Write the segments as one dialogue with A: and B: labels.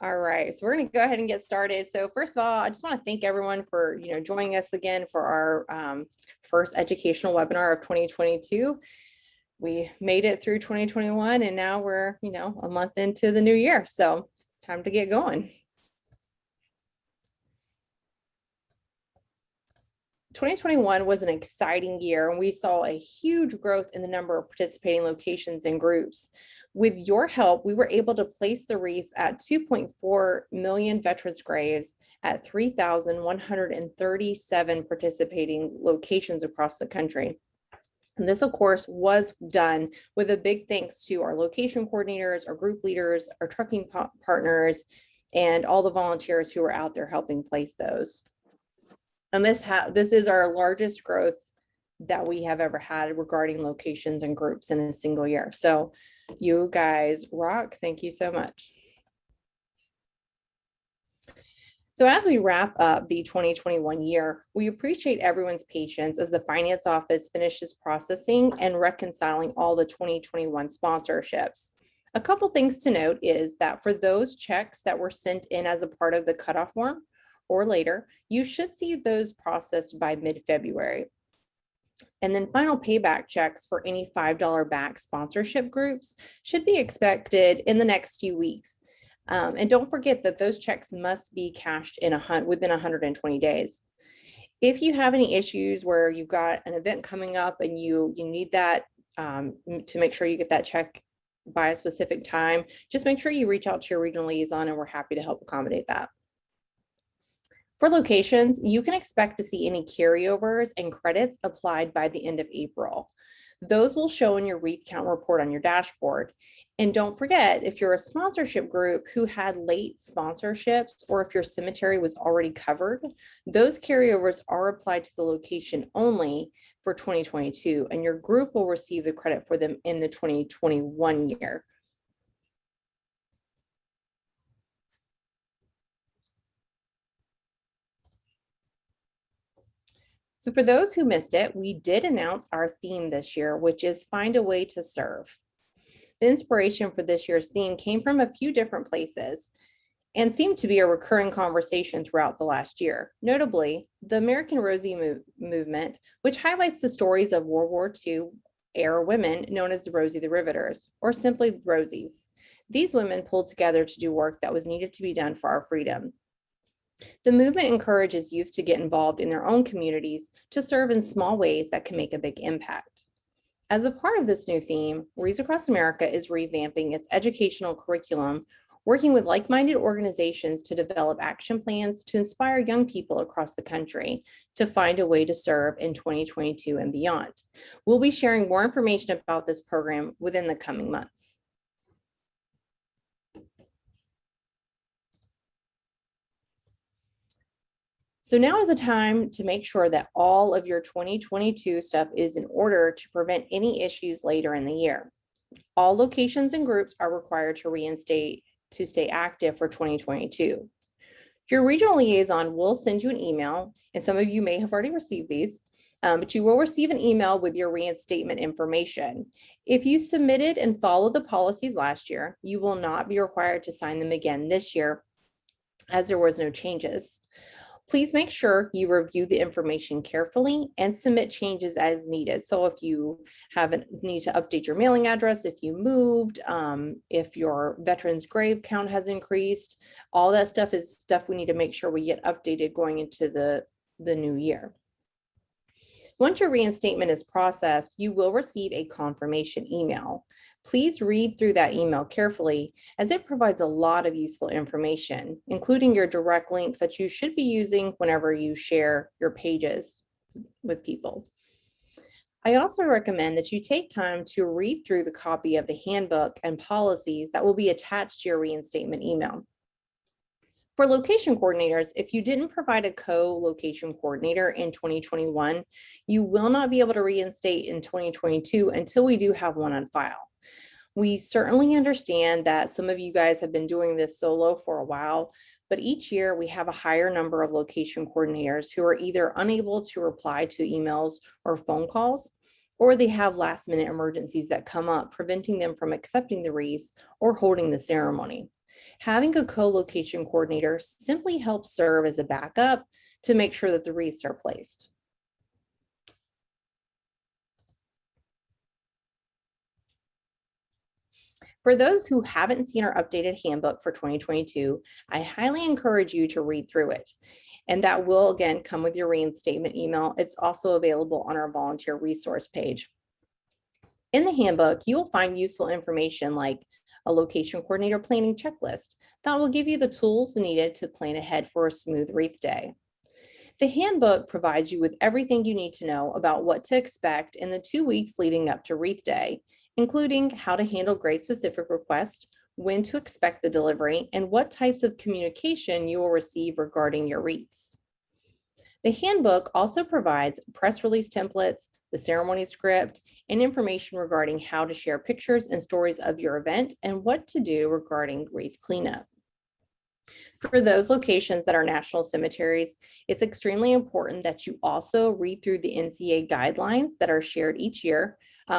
A: All right, so we're going to go ahead and get started. So first of all, I just want to thank everyone for joining us again for our first educational webinar of 2022. We made it through 2021, and now we're a month into the new year. So time to get going. 2021 was an exciting year, and we saw a huge growth in the number of participating locations and groups. With your help, we were able to place the wreaths at 2.4 million veterans' graves at 3,137 participating locations across the country. And this, of course, was done with a big thanks to our location coordinators, our group leaders, our trucking partners, and all the volunteers who were out there helping place those. And this is our largest growth that we have ever had regarding locations and groups in a single year. So you guys rock. Thank you so much. So as we wrap up the 2021 year, we appreciate everyone's patience as the finance office finishes processing and reconciling all the 2021 sponsorships. A couple things to note is that for those checks that were sent in as a part of the cutoff form or later, you should see those processed by mid-February. And then final payback checks for any $5 back sponsorship groups should be expected in the next few weeks. And don't forget that those checks must be cashed in within 120 days. If you have any issues where you've got an event coming up and you need that to make sure you get that check by a specific time, just make sure you reach out to your regional liaison, and we're happy to help accommodate that. For locations, you can expect to see any carryovers and credits applied by the end of April. Those will show in your wreath count report on your dashboard. And don't forget, if you're a sponsorship group who had late sponsorships, or if your cemetery was already covered, those carryovers are applied to the location only for 2022, and your group will receive the credit for them in the 2021 year. So for those who missed it, we did announce our theme this year, which is Find a Way to Serve. The inspiration for this year's theme came from a few different places and seemed to be a recurring conversation throughout the last year. Notably, the American Rosie movement, which highlights the stories of World War II era women known as the Rosie the Riveters, or simply Rosies. These women pulled together to do work that was needed to be done for our freedom. The movement encourages youth to get involved in their own communities to serve in small ways that can make a big impact. As a part of this new theme, Wreaths Across America is revamping its educational curriculum, working with like-minded organizations to develop action plans to inspire young people across the country to find a way to serve in 2022 and beyond. We'll be sharing more information about this program within the coming months. So now is the time to make sure that all of your 2022 stuff is in order to prevent any issues later in the year. All locations and groups are required to reinstate to stay active for 2022. Your regional liaison will send you an email, and some of you may have already received these, but you will receive an email with your reinstatement information. If you submitted and followed the policies last year, you will not be required to sign them again this year, as there was no changes. Please make sure you review the information carefully and submit changes as needed. So if you need to update your mailing address, if you moved, if your veterans grave count has increased, all that stuff is stuff we need to make sure we get updated going into the new year. Once your reinstatement is processed, you will receive a confirmation email. Please read through that email carefully, as it provides a lot of useful information, including your direct links that you should be using whenever you share your pages with people. I also recommend that you take time to read through the copy of the handbook and policies that will be attached to your reinstatement email. For location coordinators, if you didn't provide a co-location coordinator in 2021, you will not be able to reinstate in 2022 until we do have one on file. We certainly understand that some of you guys have been doing this solo for a while, but each year we have a higher number of location coordinators who are either unable to reply to emails or phone calls, or they have last-minute emergencies that come up, preventing them from accepting the wreaths or holding the ceremony. Having a co-location coordinator simply helps serve as a backup to make sure that the wreaths are placed. For those who haven't seen our updated handbook for 2022, I highly encourage you to read through it. And that will, again, come with your reinstatement email. It's also available on our volunteer resource page. In the handbook, you will find useful information like a location coordinator planning checklist that will give you the tools needed to plan ahead for a smooth wreath day. The handbook provides you with everything you need to know about what to expect in the 2 weeks leading up to wreath day, including how to handle grade-specific requests, when to expect the delivery, and what types of communication you will receive regarding your wreaths. The handbook also provides press release templates, the ceremony script, and information regarding how to share pictures and stories of your event and what to do regarding wreath cleanup. For those locations that are national cemeteries, it's extremely important that you also read through the NCA guidelines that are shared each year.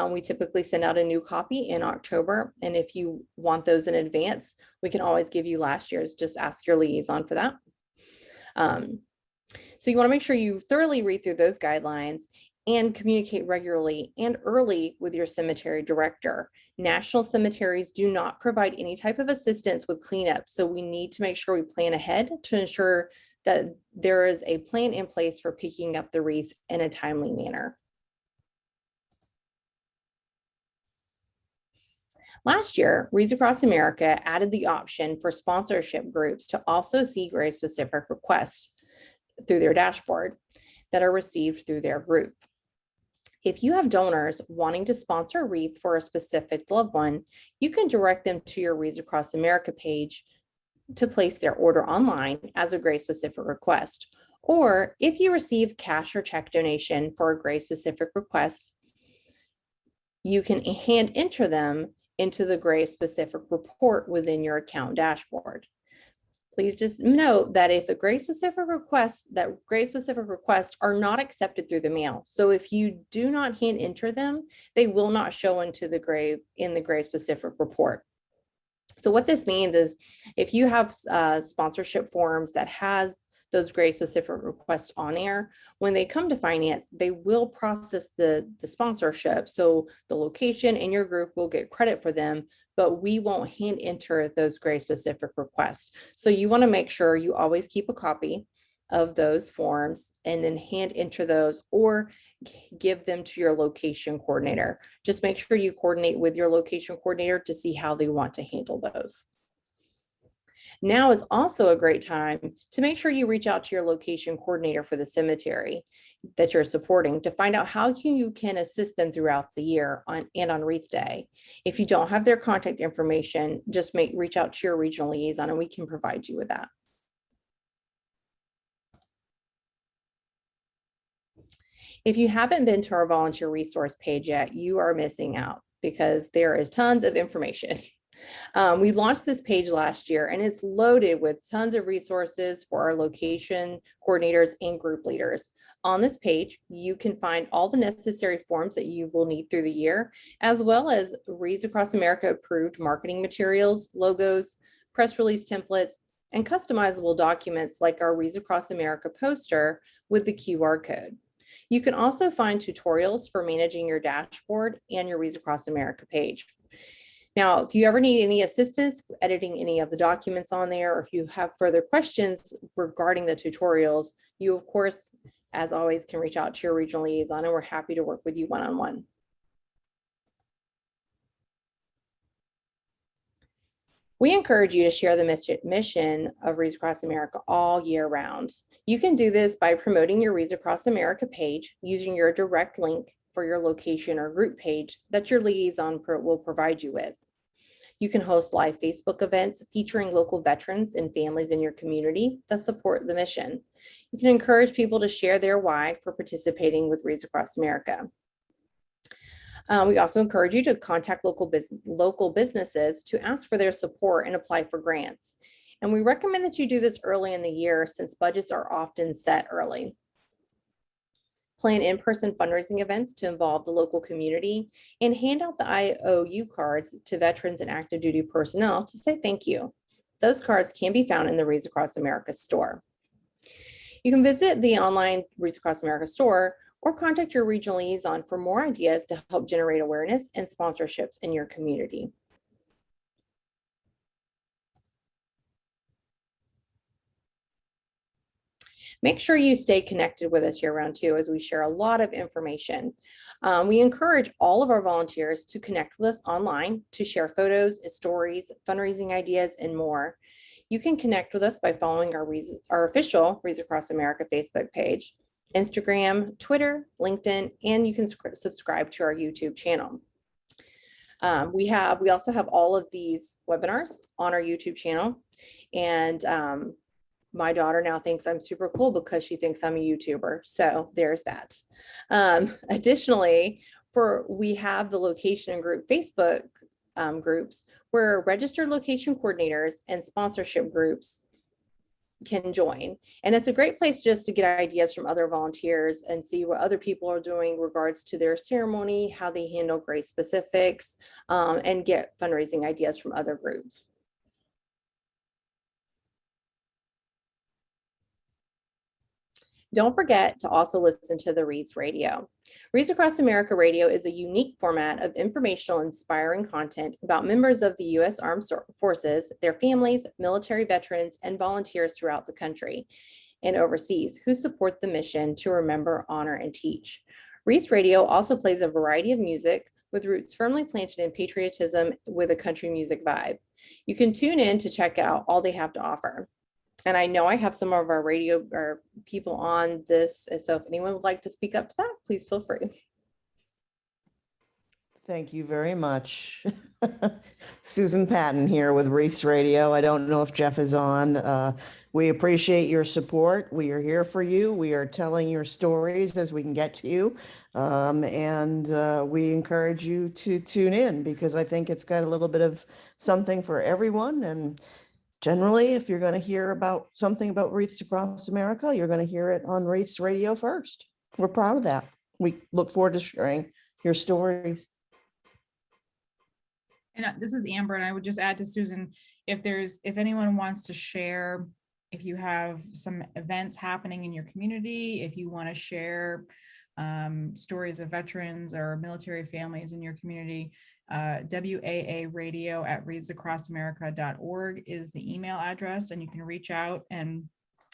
A: We typically send out a new copy in October, and if you want those in advance, we can always give you last year's. Just ask your liaison for that. So you want to make sure you thoroughly read through those guidelines and communicate regularly and early with your cemetery director. National cemeteries do not provide any type of assistance with cleanup, so we need to make sure we plan ahead to ensure that there is a plan in place for picking up the wreaths in a timely manner. Last year, Wreaths Across America added the option for sponsorship groups to also see grade-specific requests through their dashboard that are received through their group. If you have donors wanting to sponsor a wreath for a specific loved one, you can direct them to your Wreaths Across America page to place their order online as a grade-specific request. Or if you receive cash or check donation for a grade-specific request, you can hand enter them into the grade-specific report within your account dashboard. Please just note that if a grade-specific request, that grade-specific requests are not accepted through the mail. So if you do not hand enter them, they will not show into the grade in the grade-specific report. So what this means is if you have sponsorship forms that has those grade-specific requests on there, when they come to finance, they will process the sponsorship. So the location and your group will get credit for them, but we won't hand enter those grade-specific requests. So you want to make sure you always keep a copy of those forms and then hand enter those or give them to your location coordinator. Just make sure you coordinate with your location coordinator to see how they want to handle those. Now is also a great time to make sure you reach out to your location coordinator for the cemetery that you're supporting to find out how you can assist them throughout the year on Wreath Day. If you don't have their contact information, just reach out to your regional liaison and we can provide you with that. If you haven't been to our volunteer resource page yet, you are missing out because there is tons of information. We launched this page last year and it's loaded with tons of resources for our location coordinators and group leaders. On this page, you can find all the necessary forms that you will need through the year, as well as Wreaths Across America approved marketing materials, logos, press release templates, and customizable documents like our Wreaths Across America poster with the QR code. You can also find tutorials for managing your dashboard and your Wreaths Across America page. Now, if you ever need any assistance editing any of the documents on there, or if you have further questions regarding the tutorials, you, of course, as always, can reach out to your regional liaison, and we're happy to work with you one-on-one. We encourage you to share the mission of Wreaths Across America all year round. You can do this by promoting your Wreaths Across America page using your direct link for your location or group page that your liaison will provide you with. You can host live Facebook events featuring local veterans and families in your community that support the mission. You can encourage people to share their why for participating with Wreaths Across America. We also encourage you to contact local businesses to ask for their support and apply for grants. And we recommend that you do this early in the year since budgets are often set early. Plan in-person fundraising events to involve the local community, and hand out the IOU cards to veterans and active duty personnel to say thank you. Those cards can be found in the Wreaths Across America store. You can visit the online Wreaths Across America store or contact your regional liaison for more ideas to help generate awareness and sponsorships in your community. Make sure you stay connected with us year-round too, as we share a lot of information. We encourage all of our volunteers to connect with us online to share photos, stories, fundraising ideas, and more. You can connect with us by following our official Wreaths Across America Facebook page, Instagram, Twitter, LinkedIn, and you can subscribe to our YouTube channel. We also have all of these webinars on our YouTube channel, and my daughter now thinks I'm super cool because she thinks I'm a YouTuber. So there's that. Additionally, we have the location and group Facebook groups where registered location coordinators and sponsorship groups can join. And it's a great place just to get ideas from other volunteers and see what other people are doing in regards to their ceremony, how they handle grade specifics, and get fundraising ideas from other groups. Don't forget to also listen to the Wreaths Radio. Wreaths Across America Radio is a unique format of informational, inspiring content about members of the U.S. Armed Forces, their families, military veterans, and volunteers throughout the country and overseas who support the mission to remember, honor, and teach. Wreaths Radio also plays a variety of music with roots firmly planted in patriotism with a country music vibe. You can tune in to check out all they have to offer. And I know I have some of our radio or people on this. So if anyone would like to speak up to that, please feel free.
B: Thank you very much. Susan Patton here with Wreaths Radio. I don't know if Jeff is on. We appreciate your support. We are here for you. We are telling your stories as we can get to you. We encourage you to tune in because I think it's got a little bit of something for everyone. And generally, if you're going to hear about something about Wreaths Across America, you're going to hear it on Wreaths Radio first. We're proud of that. We look forward to sharing your stories.
C: And this is Amber, and I would just add to Susan, if anyone wants to share, if you have some events happening in your community, if you want to share stories of veterans or military families in your community, WAA radio@wreathsacrossamerica.org is the email address, and you can reach out and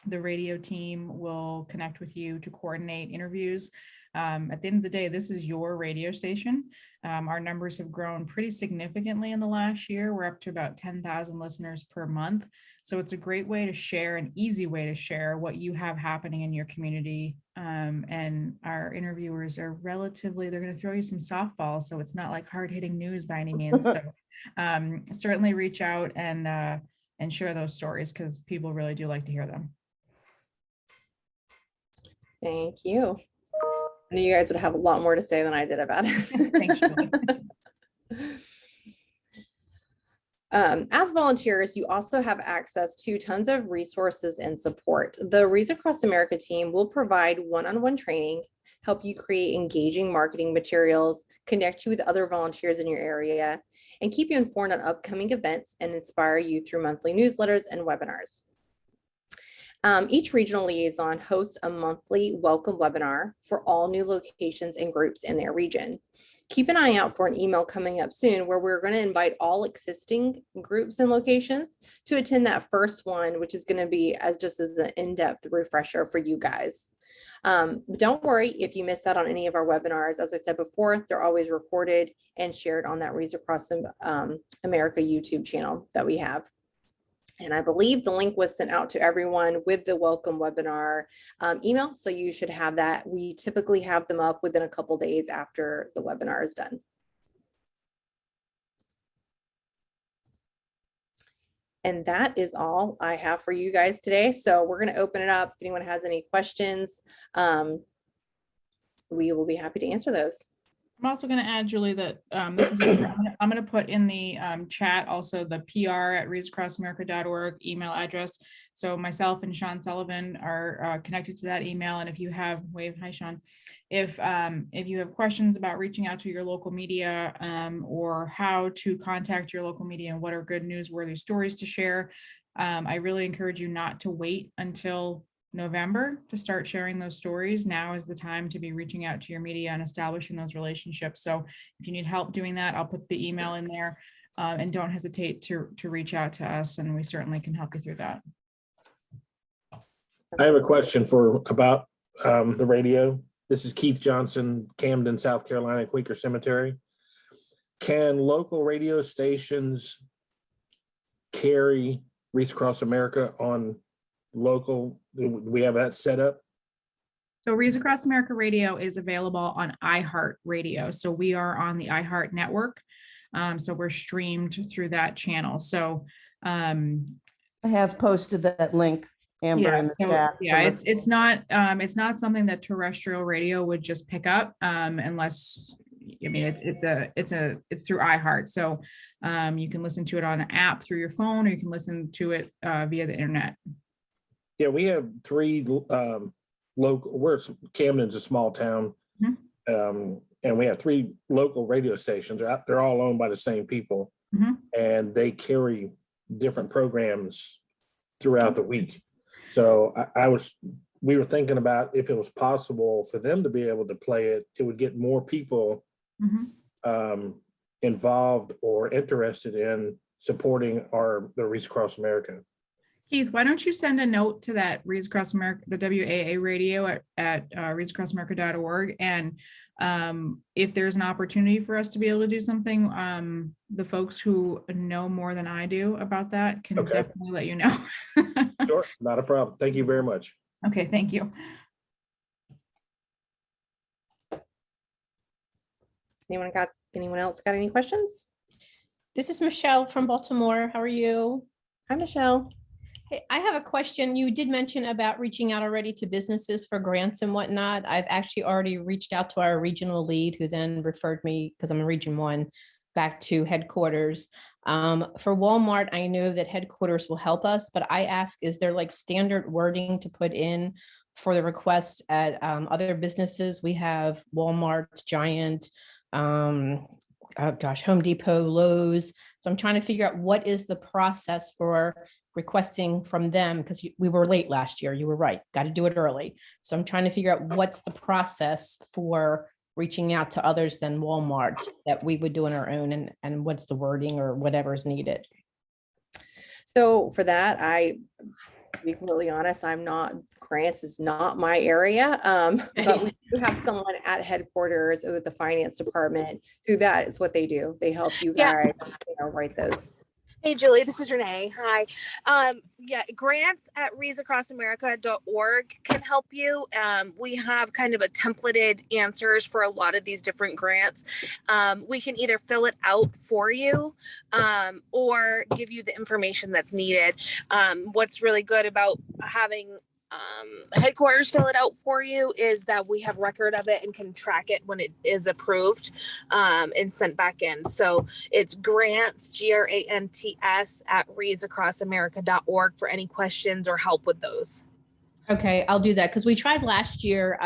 C: the radio team will connect with you to coordinate interviews. At the end of the day, this is your radio station. Our numbers have grown pretty significantly in the last year. We're up to about 10,000 listeners per month. So it's a great way to share, an easy way to share what you have happening in your community. And our interviewers are they're going to throw you some softballs. So it's not like hard-hitting news by any means. So certainly reach out and share those stories because people really do like to hear them.
A: Thank you. I knew you guys would have a lot more to say than I did about it.
C: Thanks, Julie.
A: As volunteers, you also have access to tons of resources and support. The Wreaths Across America team will provide one-on-one training, help you create engaging marketing materials, connect you with other volunteers in your area, and keep you informed on upcoming events and inspire you through monthly newsletters and webinars. Each regional liaison hosts a monthly welcome webinar for all new locations and groups in their region. Keep an eye out for an email coming up soon where we're going to invite all existing groups and locations to attend that first one, which is going to be just as an in-depth refresher for you guys. But don't worry if you miss out on any of our webinars. As I said before, they're always recorded and shared on that Wreaths Across America YouTube channel that we have. And I believe the link was sent out to everyone with the welcome webinar email. So you should have that. We typically have them up within a couple days after the webinar is done. And that is all I have for you guys today. So we're going to open it up. If anyone has any questions, we will be happy to answer those.
C: I'm also going to add, Julie, that this is, I'm going to put in the chat also the PR@wreathsacrossamerica.org email address. So myself and Sean Sullivan are connected to that email. And if you have, wave, hi, Sean. If you have questions about reaching out to your local media or how to contact your local media and what are good newsworthy stories to share, I really encourage you not to wait until November to start sharing those stories. Now is the time to be reaching out to your media and establishing those relationships. So if you need help doing that, I'll put the email in there, and don't hesitate to reach out to us, and we certainly can help you through that.
D: I have a question about the radio. This is Keith Johnson, Camden, South Carolina, Quaker Cemetery. Can local radio stations carry Wreaths Across America on local? Do we have that set up?
C: So Wreaths Across America Radio is available on iHeart Radio. So we are on the iHeart network. So we're streamed through that channel. So
B: I have posted that link, Amber, in the chat.
C: Yeah, it's not something that terrestrial radio would just pick up unless, I mean, it's through iHeart. So you can listen to it on an app through your phone, or you can listen to it via the internet.
D: Yeah, we have 3 local, Camden's a small town.
C: Mm-hmm.
D: And we have 3 local radio stations. They're all owned by the same people.
C: Mm-hmm.
D: And they carry different programs throughout the week. So we were thinking about if it was possible for them to be able to play it, it would get more people involved or interested in supporting the Wreaths Across America.
C: Keith, why don't you send a note to that Wreaths Across America, the WAA radio at wreathsacrossamerica.org, and if there's an opportunity for us to be able to do something, the folks who know more than I do about that can definitely let you know.
D: Sure, not a problem. Thank you very much.
C: Okay, thank you.
A: Anyone else got any questions?
E: This is Michelle from Baltimore. How are you?
A: Hi, Michelle.
E: Hey, I have a question. You did mention about reaching out already to businesses for grants and whatnot. I've actually already reached out to our regional lead, who then referred me, because I'm in Region 1, back to headquarters. For Walmart, I know that headquarters will help us, but I ask, is there like standard wording to put in for the request at other businesses? We have Walmart, Giant, Home Depot, Lowe's. So I'm trying to figure out what is the process for requesting from them, because we were late last year. You were right. Got to do it early. So I'm trying to figure out what's the process for reaching out to others than Walmart that we would do on our own, and what's the wording or whatever is needed.
A: So for that, to be completely honest, grants is not my area. But we do have someone at headquarters with the finance department who that is what they do. They help you guys, write those.
F: Hey, Julie, this is Renee. Hi. Grants at wreathsacrossamerica.org can help you. We have kind of a templated answers for a lot of these different grants. We can either fill it out for you or give you the information that's needed. What's really good about having headquarters fill it out for you is that we have record of it and can track it when it is approved and sent back in. So it's grants, GRANTS at wreathsacrossamerica.org for any questions or help with those.
E: Okay, I'll do that, because we tried last year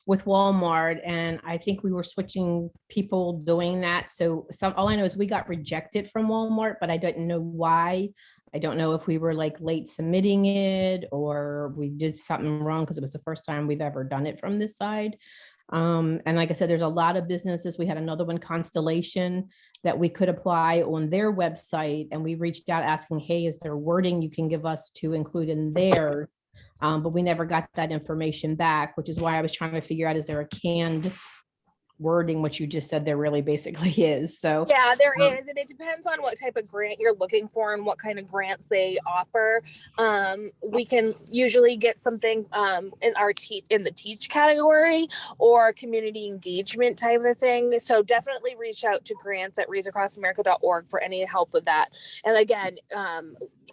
E: with Walmart, and I think we were switching people doing that. So all I know is we got rejected from Walmart, but I don't know why. I don't know if we were like late submitting it or we did something wrong, because it was the first time we've ever done it from this side. And like I said, there's a lot of businesses. We had another one, Constellation, that we could apply on their website. And we reached out asking, hey, is there wording you can give us to include in theirs? But we never got that information back, which is why I was trying to figure out, is there a canned wording, which you just said there really basically is. So
F: yeah, there is, and it depends on what type of grant you're looking for and what kind of grants they offer. We can usually get something in the teach category or community engagement type of thing. So definitely reach out to grants at wreathsacrossamerica.org for any help with that. And again,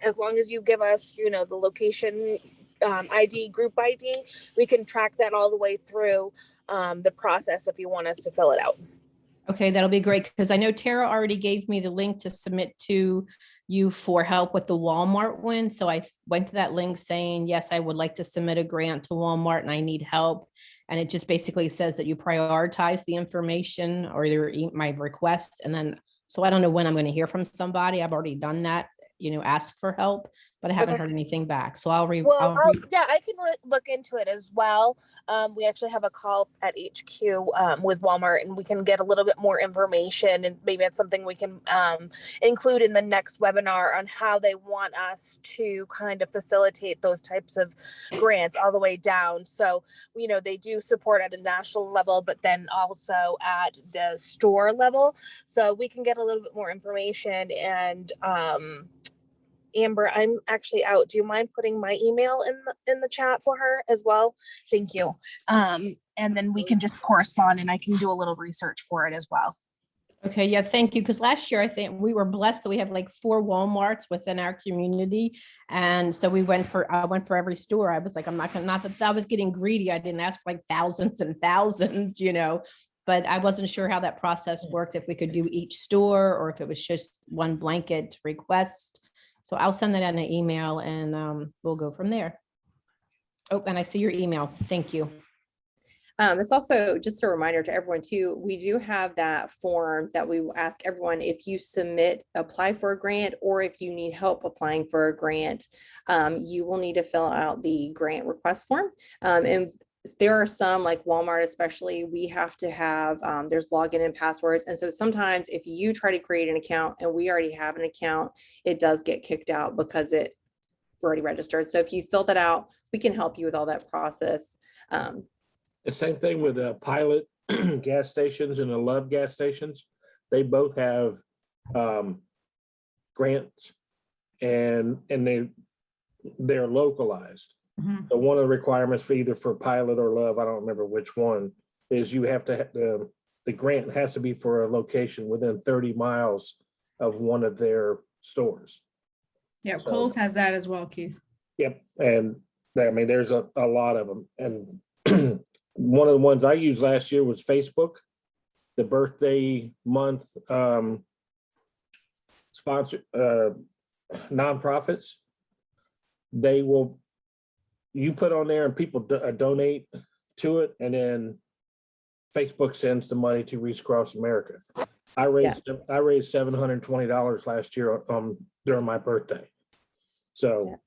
F: as long as you give us, the location ID, group ID, we can track that all the way through the process if you want us to fill it out.
E: Okay, that'll be great, because I know Tara already gave me the link to submit to you for help with the Walmart one. So I went to that link saying, yes, I would like to submit a grant to Walmart and I need help. And it just basically says that you prioritize the information or my request. And then, so I don't know when I'm going to hear from somebody. I've already done that, ask for help, but I haven't
F: Okay.
E: heard anything back. So I'll
F: yeah, I can look into it as well. We actually have a call at HQ with Walmart, and we can get a little bit more information, and maybe it's something we can include in the next webinar on how they want us to kind of facilitate those types of grants all the way down. So, they do support at a national level, but then also at the store level. So we can get a little bit more information. And Amber, I'm actually out. Do you mind putting my email in the chat for her as well? Thank you. And then we can just correspond, and I can do a little research for it as well.
E: Okay, yeah, thank you. Because last year, I think we were blessed that we have like 4 Walmarts within our community. And so I went for every store. I was like, I'm not that I was getting greedy. I didn't ask for like thousands and thousands, but I wasn't sure how that process worked, if we could do each store or if it was just one blanket request. So I'll send that in an email and we'll go from there. Oh, and I see your email. Thank you.
A: It's also just a reminder to everyone too, we do have that form that we will ask everyone if you apply for a grant, or if you need help applying for a grant, you will need to fill out the grant request form. And there are some, like Walmart especially, we have to have, there's login and passwords. And so sometimes if you try to create an account and we already have an account, it does get kicked out because we're already registered. So if you fill that out, we can help you with all that process.
D: The same thing with Pilot gas stations and the Love gas stations. They both have grants, and they're localized.
C: Mhm.
D: So one of the requirements for either for Pilot or Love, I don't remember which one, is you have to the grant has to be for a location within 30 miles of one of their stores.
C: Yeah,
D: So-
C: Kohl's has that as well, Keith.
D: Yep, and there's a lot of them, and one of the ones I used last year was Facebook, the birthday month sponsor nonprofits. You put on there and people donate to it, and then Facebook sends the money to Wreaths Across America. I raised $720 last year during my birthday. So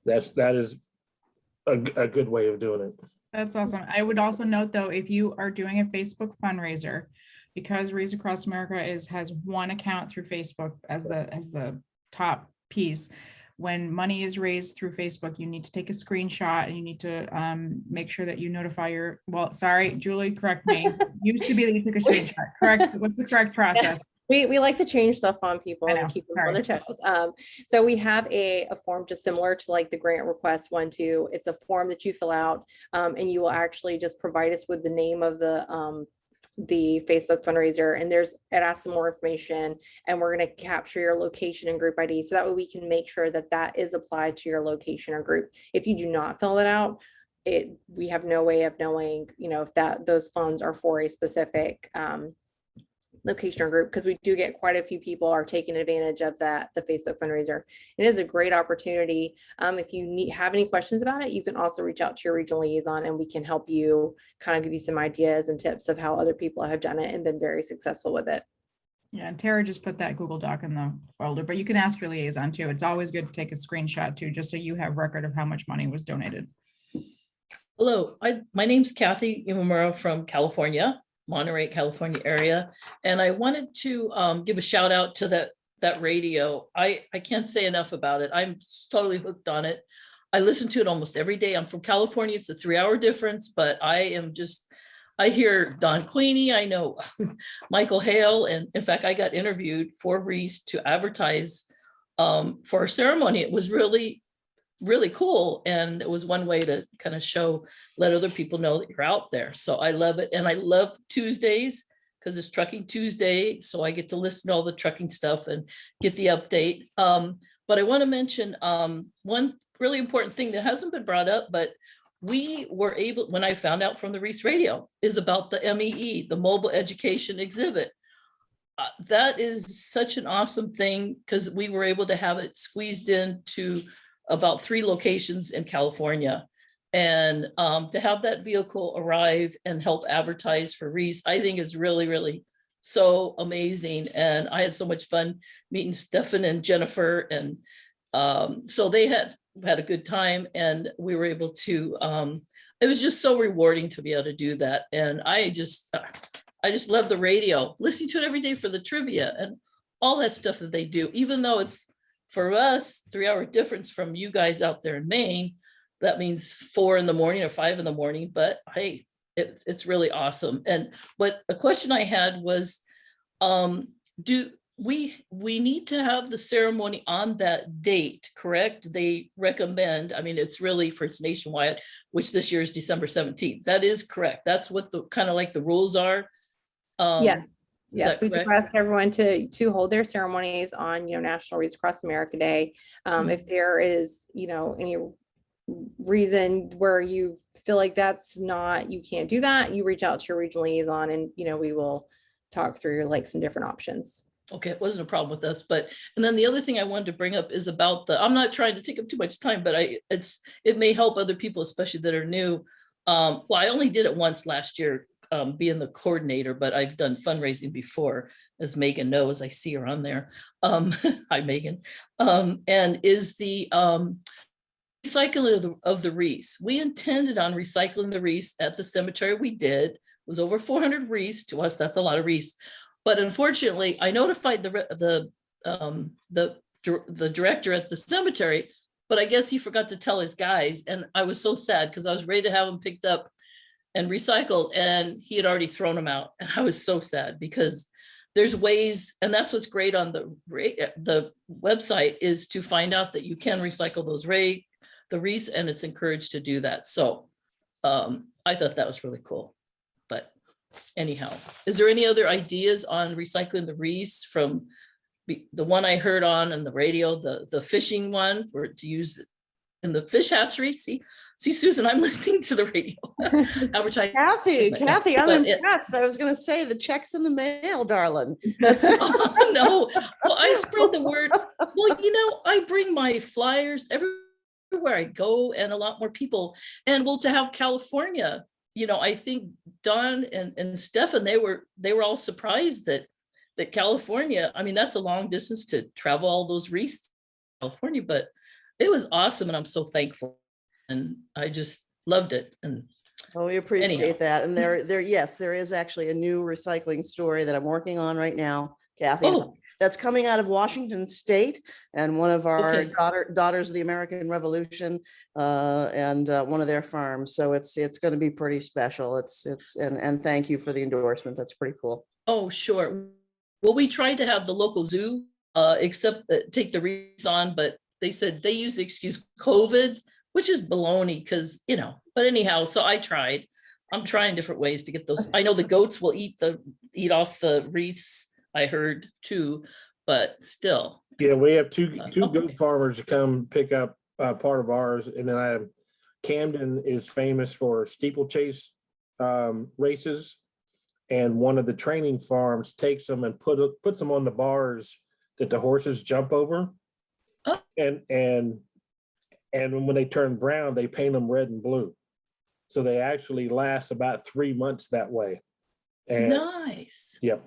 D: that is a good way of doing it.
C: That's awesome. I would also note though, if you are doing a Facebook fundraiser, because Wreaths Across America has one account through Facebook as the top piece. When money is raised through Facebook, you need to take a screenshot and you need to make sure that you notify Julie, correct me. Used to be that you took a screenshot, correct? What's the correct process?
A: We like to change stuff on people
C: I know,
A: and keep them
C: sorry.
A: on their toes. So we have a form just similar to like the grant request one too. It's a form that you fill out, and you will actually just provide us with the name of the Facebook fundraiser, and it asks some more information, and we're going to capture your location and group ID, so that way we can make sure that that is applied to your location or group. If you do not fill it out, we have no way of knowing, if those funds are for a specific location or group, because we do get quite a few people are taking advantage of the Facebook fundraiser. It is a great opportunity. If you have any questions about it, you can also reach out to your regional liaison, and we can help you kind of give you some ideas and tips of how other people have done it and been very successful with it.
C: Yeah, and Tara just put that Google Doc in the folder, but you can ask your liaison too. It's always good to take a screenshot too, just so you have record of how much money was donated.
G: Hello, my name's Kathy Imamura from California, Monterey, California area. And I wanted to give a shout out to that radio. I can't say enough about it. I'm totally hooked on it. I listen to it almost every day. I'm from California. It's a 3-hour difference, but I hear Don Queenie. I know Michael Hale. And in fact, I got interviewed for Wreaths to advertise for a ceremony. It was really, really cool. And it was one way to kind of let other people know that you're out there. So I love it. And I love Tuesdays because it's Trucking Tuesday. So I get to listen to all the trucking stuff and get the update. But I want to mention one really important thing that hasn't been brought up, but we were able, when I found out from the Reese Radio, is about the MEE, the mobile education exhibit. That is such an awesome thing because we were able to have it squeezed into about 3 locations in California. And to have that vehicle arrive and help advertise for Reese, I think is really, really so amazing. And I had so much fun meeting Stefan and Jennifer. And so they had a good time, and we were able to, it was just so rewarding to be able to do that. And I just love the radio, listening to it every day for the trivia and all that stuff that they do, even though it's for us 3-hour difference from you guys out there in Maine. That means 4 in the morning or 5 in the morning, but hey, it's really awesome. And but a question I had was, do we need to have the ceremony on that date, correct? They recommend, I mean, it's really for it's nationwide, which this year is December 17th. That is correct. That's what the kind of like the rules are.
A: Yeah.
G: Is
A: Yes,
G: that
A: we
G: correct?
A: ask everyone to hold their ceremonies on, National Wreaths Across America Day. If there is, any reason where you feel like that's not, you can't do that, you reach out to your regional liaison and, we will talk through like some different options.
G: Okay, it wasn't a problem with us, but, and then the other thing I wanted to bring up is about I'm not trying to take up too much time, but it may help other people, especially that are new. Well, I only did it once last year, being the coordinator, but I've done fundraising before, as Megan knows. I see her on there. Hi, Megan. And is the recycling of the wreaths. We intended on recycling the wreaths at the cemetery. We did. It was over 400 wreaths. To us, that's a lot of wreaths. But unfortunately, I notified the director at the cemetery, but I guess he forgot to tell his guys. And I was so sad because I was ready to have them picked up and recycled, and he had already thrown them out. And I was so sad because there's ways, and that's what's great on the website, is to find out that you can recycle the wreaths, and it's encouraged to do that. So I thought that was really cool. But anyhow, is there any other ideas on recycling the wreaths from the one I heard on the radio, the fishing one, for to use in the fish hatchery? See, Susan, I'm listening to the radio. Advertising.
B: Kathy, I'm
G: But
B: impressed. I was going to say the check's in the mail, darling.
G: Oh, no, well, I spread the word. Well, I bring my flyers everywhere I go, and a lot more people. And well, to have California, I think Don and Stefan, they were all surprised that California, I mean, that's a long distance to travel all those wreaths to California, but it was awesome, and I'm so thankful, and I just loved it. And
B: well, we appreciate
G: anyhow.
B: that. And yes, there is actually a new recycling story that I'm working on right now, Kathy.
G: Oh.
B: That's coming out of Washington State, and one of our
G: Okay.
B: daughters of the American Revolution, and one of their farms. So it's going to be pretty special. And thank you for the endorsement. That's pretty cool.
G: Oh, sure. Well, we tried to have the local zoo take the wreaths on, but they said they use the excuse COVID, which is baloney because, but anyhow, so I tried. I'm trying different ways to get those. I know the goats will eat off the wreaths, I heard too, but still.
D: Yeah, we have two
G: Okay.
D: goat farmers to come pick up part of ours, and then Camden is famous for steeplechase races, and one of the training farms takes them and puts them on the bars that the horses jump over,
G: Oh.
D: and when they turn brown, they paint them red and blue, so they actually last about 3 months that way. And
G: Nice.
D: yep.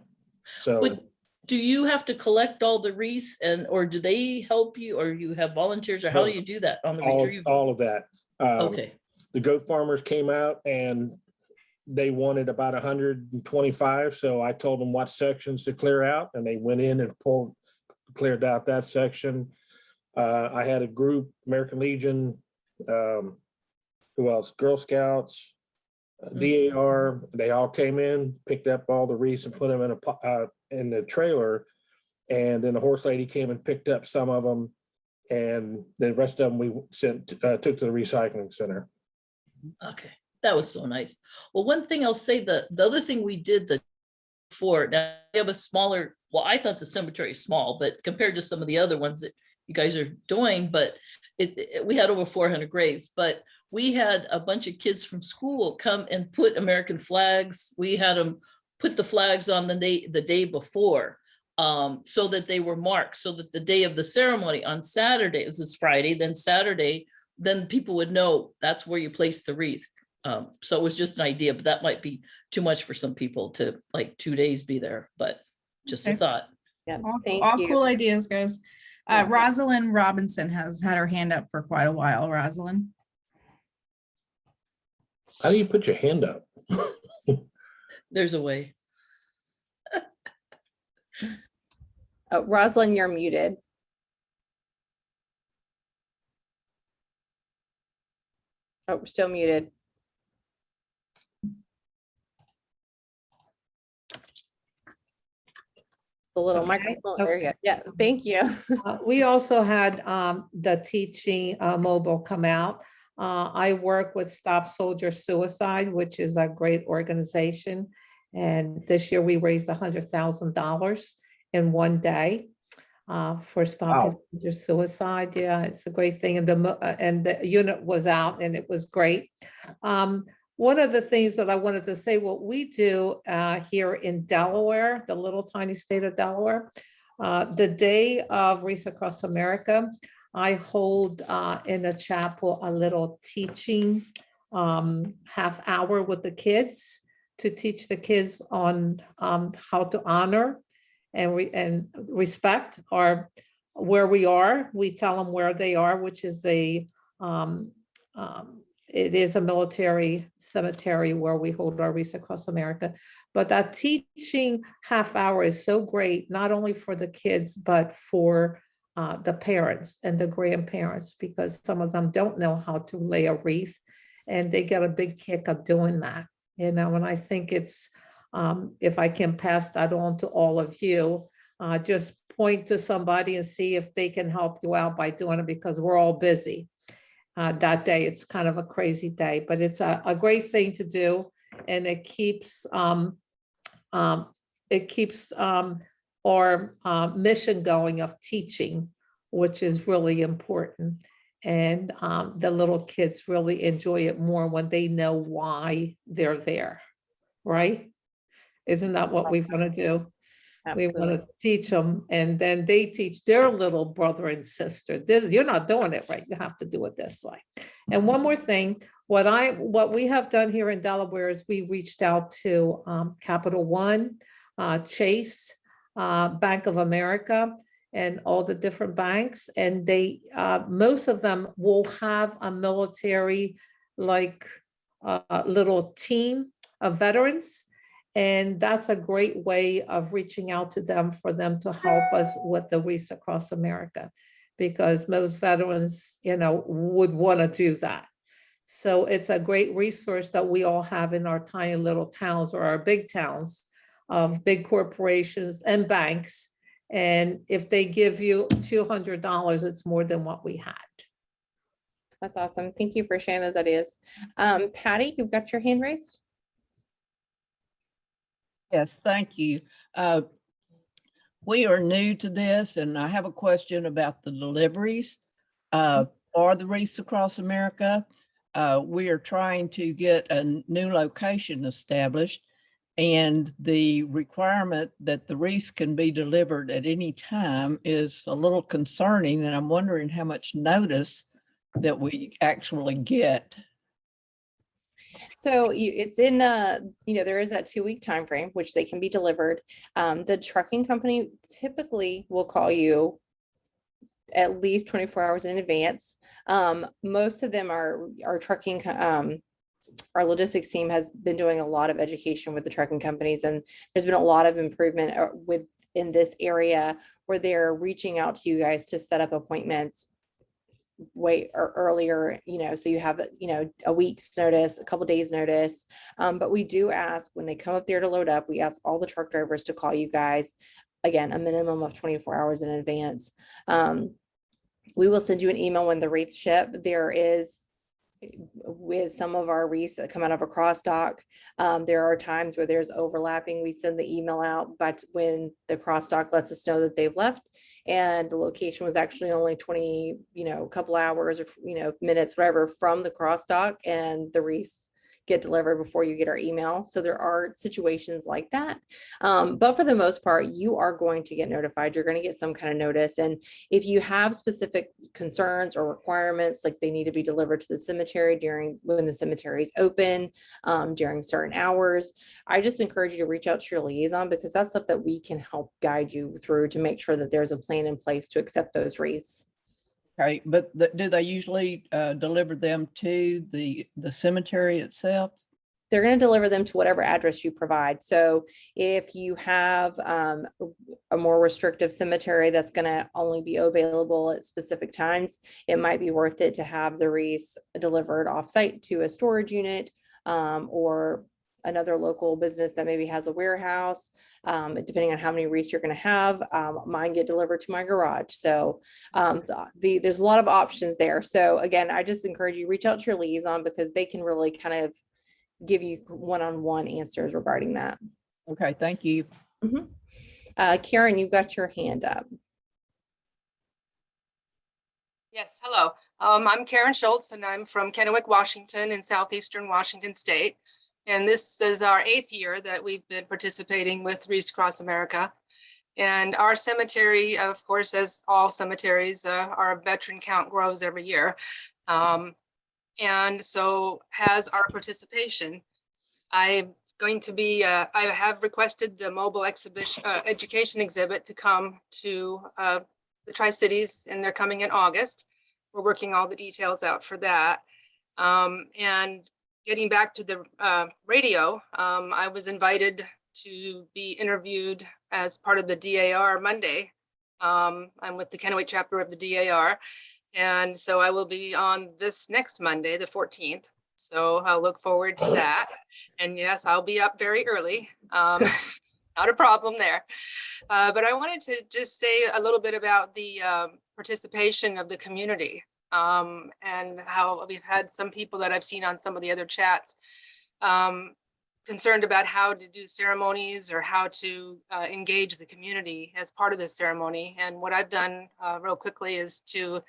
D: So
G: But do you have to collect all the wreaths or do they help you, or you have volunteers, or how do you do that on the retrieval?
D: all of that.
G: Okay.
D: The goat farmers came out and they wanted about 125. So I told them what sections to clear out, and they went in and cleared out that section. I had a group, American Legion, who else? Girl Scouts, DAR. They all came in, picked up all the wreaths and put them in the trailer. And then the horse lady came and picked up some of them, and the rest of them we took to the recycling center.
G: Okay, that was so nice. Well, one thing I'll say, the other thing we did before, now we have a smaller, well, I thought the cemetery is small, but compared to some of the other ones that you guys are doing, but we had over 400 graves, but we had a bunch of kids from school come and put American flags. We had them put the flags on the day before, so that they were marked, so that the day of the ceremony on Saturday, this is Friday, then Saturday, then people would know that's where you place the wreath. So it was just an idea, but that might be too much for some people to like 2 days be there, but just a
C: Okay.
G: thought.
A: Yeah,
C: All
A: thank
C: all
A: you.
C: cool ideas, guys.
A: Yeah.
C: Rosalind Robinson has had her hand up for quite a while. Rosalind.
D: How do you put your hand up?
G: There's a way.
A: Rosalind, you're muted. Oh, we're still muted. The little
H: Okay,
A: microphone. There you go.
H: okay.
A: Yeah, thank you.
H: We also had the teaching mobile come out. I work with Stop Soldier Suicide, which is a great organization. And this year we raised $100,000 in one day for stopping
D: Wow.
H: soldier suicide. Yeah, it's a great thing. And the unit was out and it was great. One of the things that I wanted to say, what we do here in Delaware, the little tiny state of Delaware, the day of Wreaths Across America, I hold in the chapel a little teaching half hour with the kids to teach the kids on how to honor and respect our where we are. We tell them where they are, which is it is a military cemetery where we hold our Wreaths Across America. But that teaching half hour is so great, not only for the kids, but for the parents and the grandparents, because some of them don't know how to lay a wreath and they get a big kick of doing that. And I think it's, if I can pass that on to all of you, just point to somebody and see if they can help you out by doing it, because we're all busy. That day, it's kind of a crazy day, but it's a great thing to do, and it keeps our mission going of teaching, which is really important. And the little kids really enjoy it more when they know why they're there, right? Isn't that what we want to do? We want to teach them, and then they teach their little brother and sister. You're not doing it right. You have to do it this way. And one more thing, what we have done here in Delaware is we reached out to Capital One, Chase, Bank of America, and all the different banks. And they, most of them will have a military little team of veterans. And that's a great way of reaching out to them for them to help us with the Wreaths Across America, because most veterans, would want to do that. So it's a great resource that we all have in our tiny little towns or our big towns of big corporations and banks. And if they give you $200, it's more than what we had.
A: That's awesome. Thank you for sharing those ideas. Patty, you've got your hand raised.
I: Yes, thank you. We are new to this, and I have a question about the deliveries for the Wreaths Across America. We are trying to get a new location established, and the requirement that the wreaths can be delivered at any time is a little concerning, and I'm wondering how much notice that we actually get.
A: So it's in, there is that 2-week time frame, which they can be delivered. The trucking company typically will call you at least 24 hours in advance. Most of them are trucking. Our logistics team has been doing a lot of education with the trucking companies, and there's been a lot of improvement in this area where they're reaching out to you guys to set up appointments way or earlier, so you have, a week's notice, a couple days notice. But we do ask when they come up there to load up, we ask all the truck drivers to call you guys, again, a minimum of 24 hours in advance. We will send you an email when the wreaths ship. There is with some of our wreaths that come out of a cross dock, there are times where there's overlapping. We send the email out, but when the cross dock lets us know that they've left and the location was actually only 20, a couple hours or, minutes, whatever, from the cross dock, and the wreaths get delivered before you get our email. So there are situations like that. But for the most part, you are going to get notified. You're going to get some kind of notice. And if you have specific concerns or requirements, like they need to be delivered to the cemetery when the cemetery is open, during certain hours, I just encourage you to reach out to your liaison, because that's stuff that we can help guide you through to make sure that there's a plan in place to accept those wreaths.
I: Okay, but do they usually deliver them to the cemetery itself?
A: They're going to deliver them to whatever address you provide. So if you have a more restrictive cemetery that's going to only be available at specific times, it might be worth it to have the wreaths delivered offsite to a storage unit, or another local business that maybe has a warehouse. Depending on how many wreaths you're going to have, mine get delivered to my garage. So there's a lot of options there. So again, I just encourage you, reach out to your liaison, because they can really kind of give you one-on-one answers regarding that.
I: Okay, thank you.
A: Karen, you got your hand up.
J: Yes, hello. I'm Karen Schultz, and I'm from Kennewick, Washington, in southeastern Washington State. And this is our 8th year that we've been participating with Wreaths Across America. And our cemetery, of course, as all cemeteries, our veteran count grows every year. And so has our participation. I'm going to be, I have requested the mobile exhibition, education exhibit to come to the Tri-Cities, and they're coming in August. We're working all the details out for that. And getting back to the radio, I was invited to be interviewed as part of the DAR Monday. I'm with the Kennewick chapter of the DAR. And so I will be on this next Monday, the 14th. So I'll look forward to that. And yes, I'll be up very early. Not a problem there. But I wanted to just say a little bit about the participation of the community, and how we've had some people that I've seen on some of the other chats concerned about how to do ceremonies or how to engage the community as part of the ceremony. And what I've done real quickly is to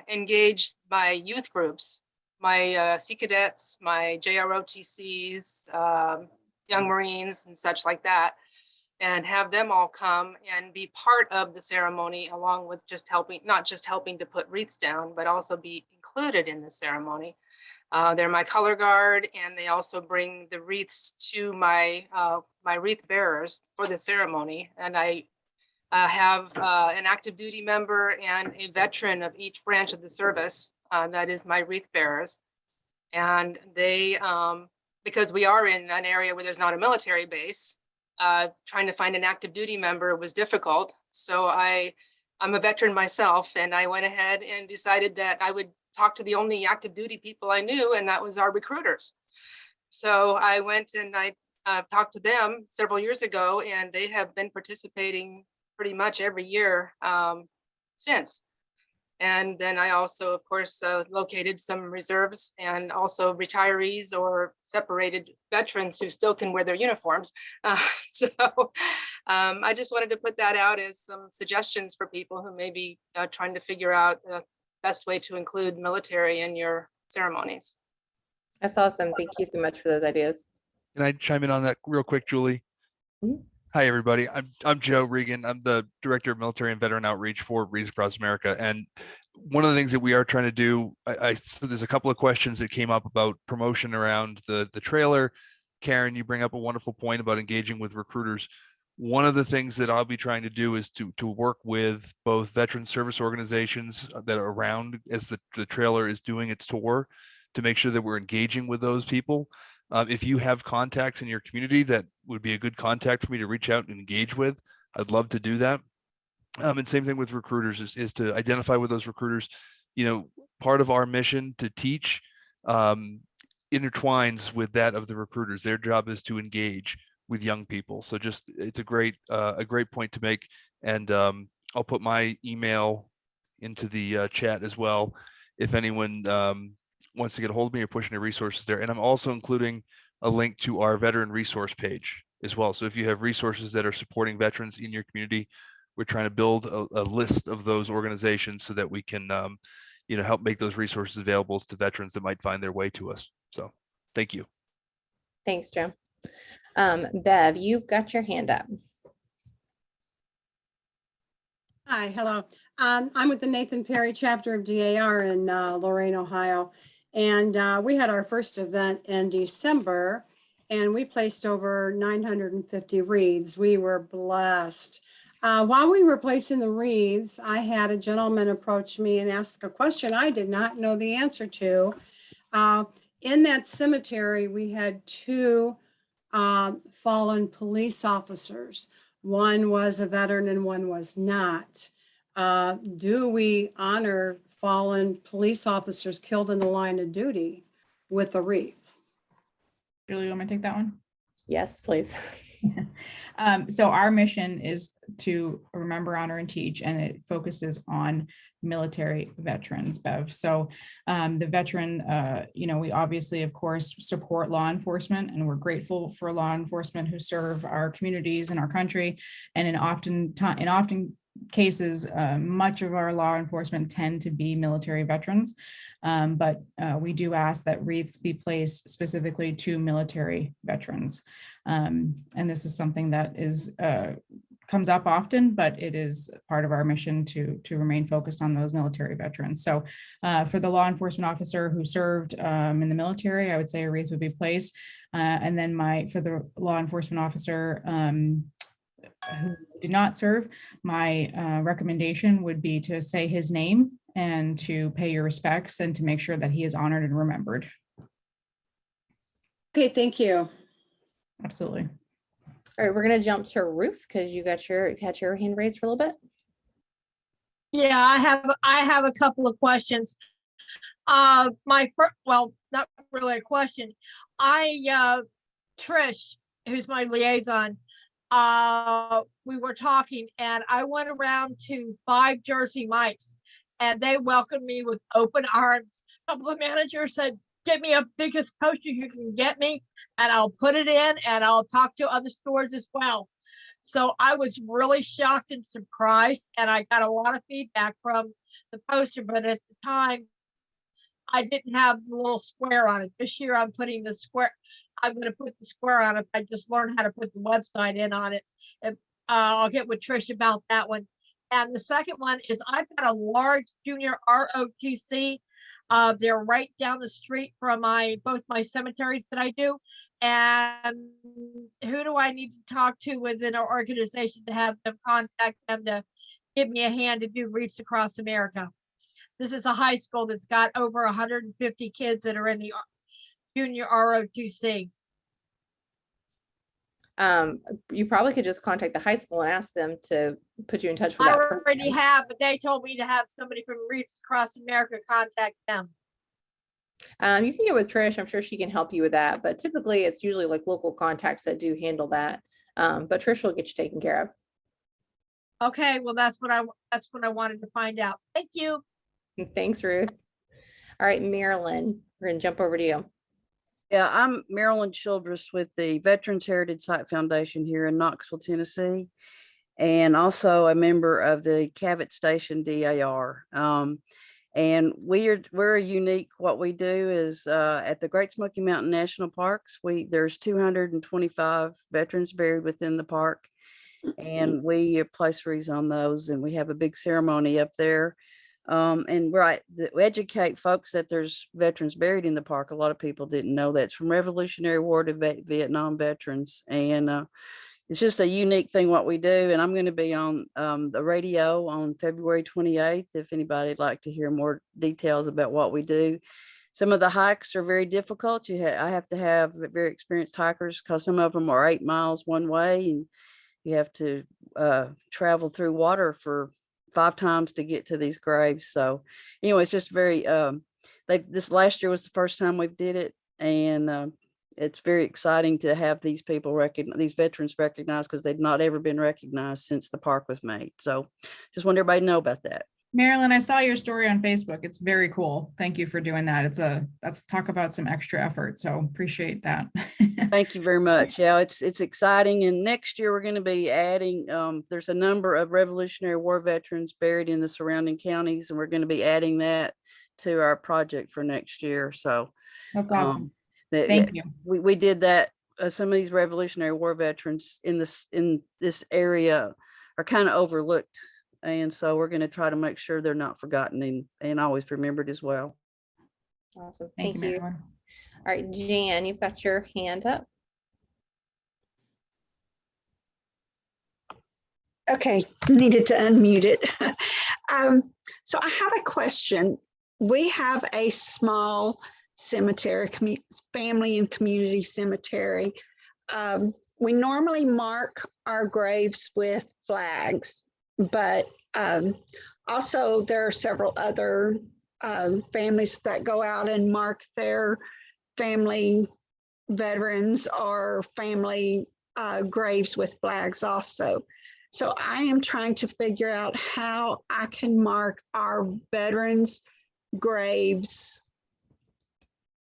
J: engage my youth groups, my Sea Cadets, my JROTCs, Young Marines and such like that, and have them all come and be part of the ceremony, along with just helping, not just helping to put wreaths down, but also be included in the ceremony. They're my color guard, and they also bring the wreaths to my my wreath bearers for the ceremony. And I have an active duty member and a veteran of each branch of the service that is my wreath bearers. And they, because we are in an area where there's not a military base, trying to find an active duty member was difficult. So I'm a veteran myself, and I went ahead and decided that I would talk to the only active duty people I knew, and that was our recruiters. So I went and I talked to them several years ago, and they have been participating pretty much every year since. And then I also, of course, located some reserves and also retirees or separated veterans who still can wear their uniforms. So I just wanted to put that out as some suggestions for people who may be trying to figure out the best way to include military in your ceremonies.
A: That's awesome. Thank you so much for those ideas.
K: Can I chime in on that real quick, Julie?
A: Mhm.
K: Hi, everybody. I'm Joe Regan. I'm the Director of Military and Veteran Outreach for Wreaths Across America. And one of the things that we are trying to do, so there's a couple of questions that came up about promotion around the trailer. Karen, you bring up a wonderful point about engaging with recruiters. One of the things that I'll be trying to do is to work with both veteran service organizations that are around as the trailer is doing its tour, to make sure that we're engaging with those people. If you have contacts in your community that would be a good contact for me to reach out and engage with, I'd love to do that. And same thing with recruiters is to identify with those recruiters. You know, part of our mission to teach intertwines with that of the recruiters. Their job is to engage with young people. So just, it's a great point to make. And I'll put my email into the chat as well. If anyone wants to get a hold of me or push any resources there. And I'm also including a link to our veteran resource page as well. So if you have resources that are supporting veterans in your community, we're trying to build a list of those organizations so that we can, help make those resources available to veterans that might find their way to us. So thank you.
A: Thanks, Joe. Bev, you've got your hand up.
L: Hi, hello. I'm with the Nathan Perry chapter of DAR in Lorain, Ohio. And we had our first event in December, and we placed over 950 wreaths. We were blessed. While we were placing the wreaths, I had a gentleman approach me and ask a question I did not know the answer to. In that cemetery, we had two fallen police officers. One was a veteran and one was not. Do we honor fallen police officers killed in the line of duty with a wreath?
C: Julie, you want me to take that one?
A: Yes, please.
C: So our mission is to remember, honor, and teach, and it focuses on military veterans, Bev. So the veteran, we obviously, of course, support law enforcement, and we're grateful for law enforcement who serve our communities and our country. And in often cases, much of our law enforcement tend to be military veterans, but we do ask that wreaths be placed specifically to military veterans. And this is something that is comes up often, but it is part of our mission to remain focused on those military veterans. So for the law enforcement officer who served in the military, I would say a wreath would be placed. And then for the law enforcement officer who did not serve, my recommendation would be to say his name and to pay your respects and to make sure that he is honored and remembered.
L: Okay, thank you.
C: Absolutely.
A: All right, we're going to jump to Ruth because you had your hand raised for a little bit.
M: Yeah, I have a couple of questions. Not really a question. Trish, who's my liaison, we were talking and I went around to 5 Jersey Mike's and they welcomed me with open arms. A couple of managers said, "Get me a biggest poster you can get me and I'll put it in and I'll talk to other stores as well." So I was really shocked and surprised, and I got a lot of feedback from the poster, but at the time I didn't have the little square on it. This year I'm putting the square. I'm going to put the square on it. I just learned how to put the website in on it. I'll get with Trish about that one. And the second one is I've got a large junior ROTC. They're right down the street from both my cemeteries that I do. And who do I need to talk to within our organization to have them contact them to give me a hand to do Wreaths Across America? This is a high school that's got over 150 kids that are in the junior ROTC.
A: You probably could just contact the high school and ask them to put you in touch with
M: I
A: that
M: already
A: person.
M: have, but they told me to have somebody from Wreaths Across America contact them.
A: You can get with Trish. I'm sure she can help you with that, but typically it's usually like local contacts that do handle that. But Trish will get you taken care of.
M: Okay, well, that's what I wanted to find out. Thank you.
A: Thanks, Ruth. All right, Marilyn, we're gonna jump over to you.
N: Yeah, I'm Marilyn Childress with the Veterans Heritage Site Foundation here in Knoxville, Tennessee, and also a member of the Cavett Station DAR. And we're unique. What we do is at the Great Smoky Mountain National Parks, there's 225 veterans buried within the park, and we place wreaths on those, and we have a big ceremony up there. And we educate folks that there's veterans buried in the park. A lot of people didn't know that. It's from Revolutionary War to Vietnam veterans. And it's just a unique thing what we do. And I'm going to be on the radio on February 28th. If anybody'd like to hear more details about what we do. Some of the hikes are very difficult. I have to have very experienced hikers because some of them are 8 miles one way, and you have to travel through water for 5 times to get to these graves. So anyway, it's just very this last year was the first time we've did it, and it's very exciting to have these people these veterans recognized, because they've not ever been recognized since the park was made. So just want everybody to know about that.
C: Marilyn, I saw your story on Facebook. It's very cool. Thank you for doing that. That's talk about some extra effort. So appreciate that.
N: Thank you very much. Yeah, it's exciting. And next year we're going to be adding, there's a number of Revolutionary War veterans buried in the surrounding counties, and we're going to be adding that to our project for next year. So
C: That's awesome.
N: that
C: Thank you.
N: we did that. Some of these Revolutionary War veterans in this area are kind of overlooked. And so we're going to try to make sure they're not forgotten and always remembered as well.
A: Awesome.
C: Thank
A: Thank
C: you,
A: you.
C: Marilyn.
A: All right, Jan, you've got your hand up.
O: Okay, needed to unmute it. So I have a question. We have a small cemetery, family and community cemetery. We normally mark our graves with flags, but also there are several other families that go out and mark their family veterans or family graves with flags also. So I am trying to figure out how I can mark our veterans' graves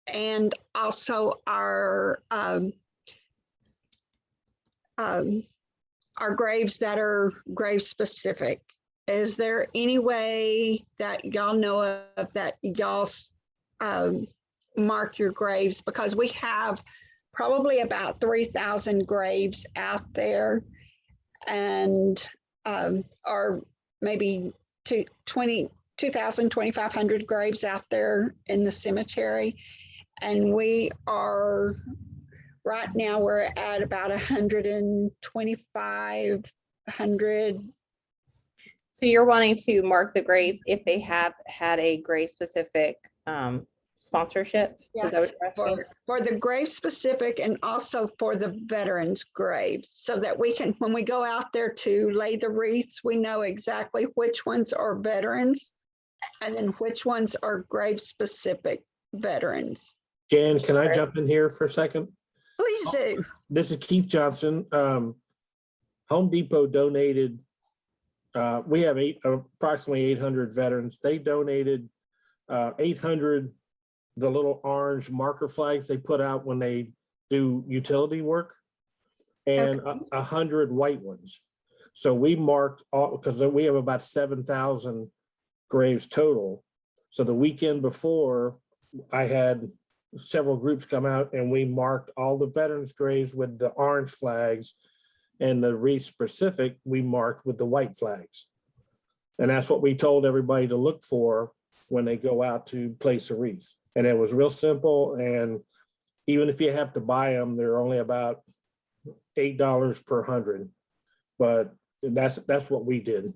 O: and also our graves that are grave specific. Is there any way that y'all know of that y'all mark your graves? Because we have probably about 3,000 graves out there, and or maybe 2,000, 2,500 graves out there in the cemetery. And we are, right now we're at about 125,
A: So you're wanting to mark the graves if they have had a grave specific sponsorship?
O: Yeah,
A: Is that what you're asking?
O: for the grave specific and also for the veterans' graves, so that we can, when we go out there to lay the wreaths, we know exactly which ones are veterans and then which ones are grave specific veterans.
D: Jan, can I jump in here for a second?
O: Please do.
D: This is Keith Johnson. Home Depot donated, we have approximately 800 veterans. They donated 800, the little orange marker flags they put out when they do utility work, and 100 white ones. So we marked all, because we have about 7,000 graves total. So the weekend before, I had several groups come out and we marked all the veterans' graves with the orange flags, and the wreath specific we marked with the white flags. And that's what we told everybody to look for when they go out to place a wreath. And it was real simple. And even if you have to buy them, they're only about $8 per 100. But that's what we did.